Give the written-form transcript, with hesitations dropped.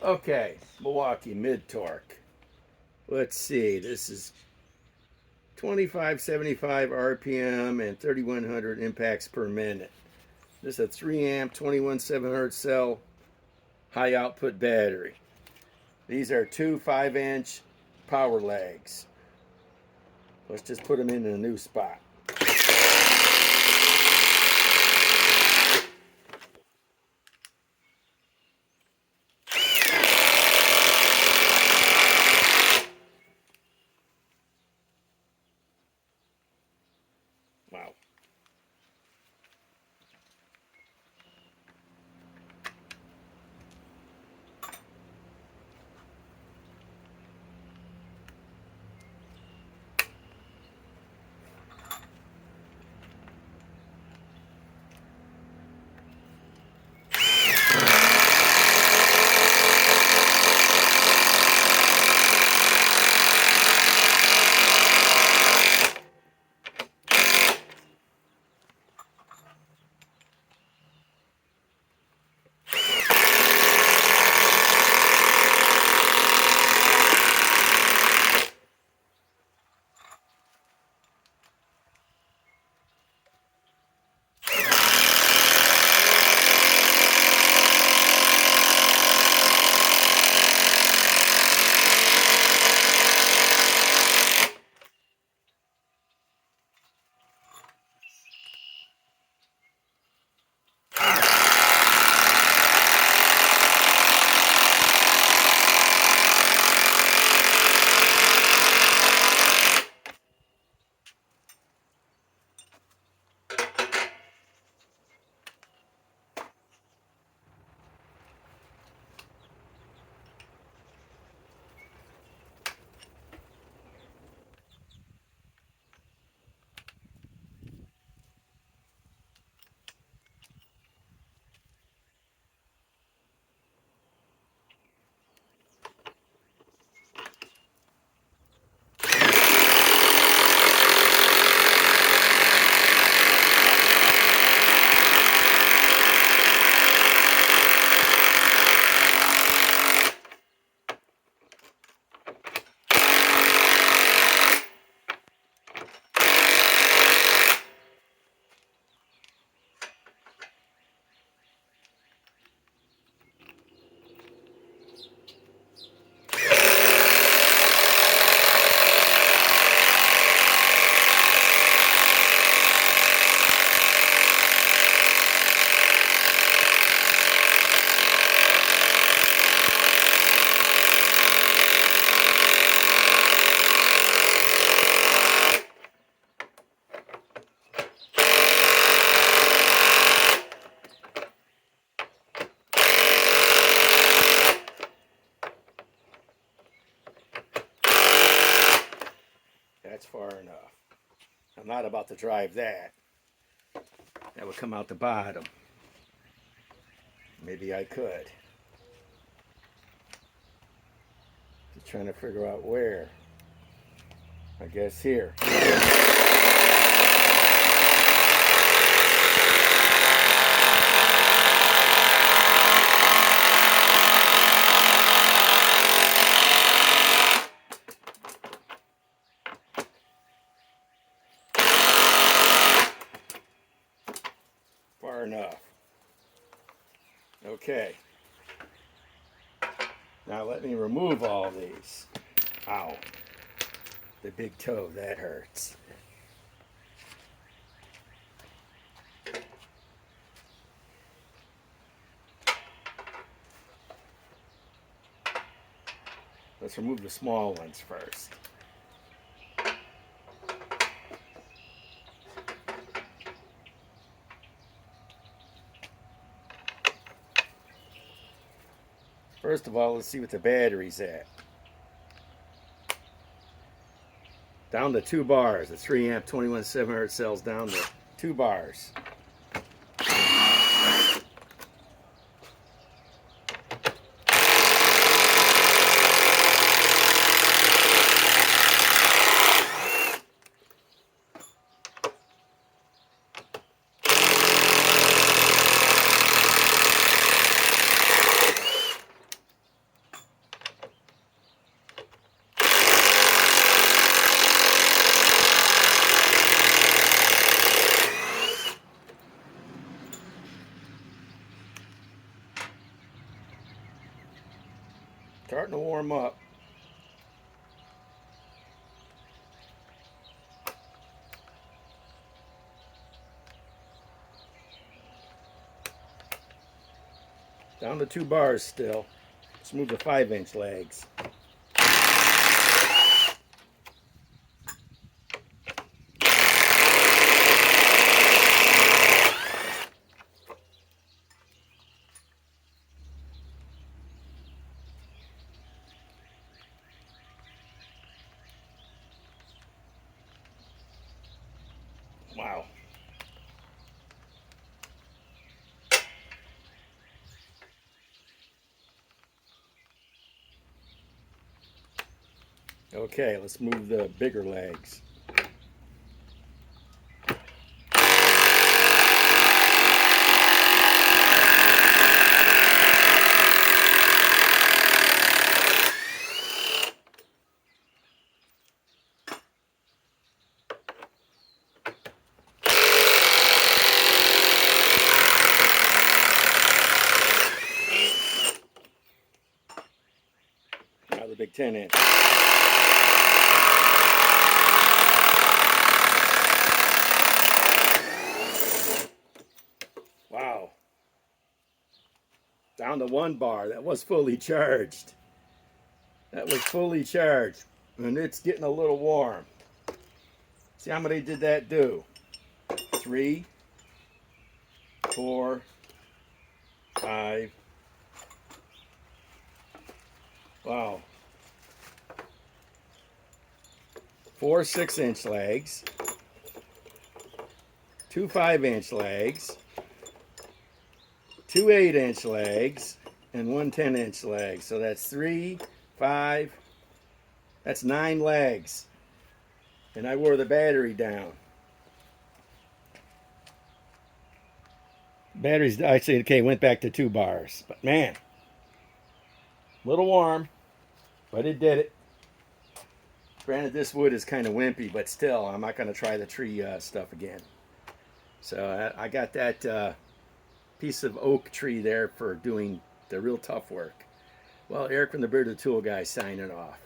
Okay, Milwaukee mid-torque. Let's see, this is 2575 RPM and 3100 impacts per minute. This is a 3 amp 21700 cell high output battery. These are two 5-inch power legs. Let's just put them in a new spot. Wow. That's far enough. I'm not about to drive that. That would come out the bottom. Maybe I could. Just trying to figure out where. I guess here. Far enough. Okay. Now let me remove all these. Ow. The big toe, that hurts. Let's remove the small ones first. First of all, let's see what the battery's at. Down to 2 bars. The 3 amp 21700 cells down to 2 bars. Starting to warm up. Down to 2 bars still. Let's move the 5-inch legs. Wow. Okay, let's move the bigger legs. Now the big 10-inch. Wow. Down to 1 bar. That was fully charged. That was fully charged. And it's getting a little warm. See how many did that do? 3, 4, 5. Wow. 4 6-inch legs. 2 5-inch legs. 2 8-inch legs. And 1 10-inch leg. So that's 3, 5. That's 9 legs. And I wore the battery down. Batteries actually, okay, went back to 2 bars. But man, a little warm, but it did it. Granted, this wood is kind of wimpy, but still, I'm not going to try the tree stuff again. So I got that piece of oak tree there for doing the real tough work. Well, Eric from the Bearded Tool Guy signing off.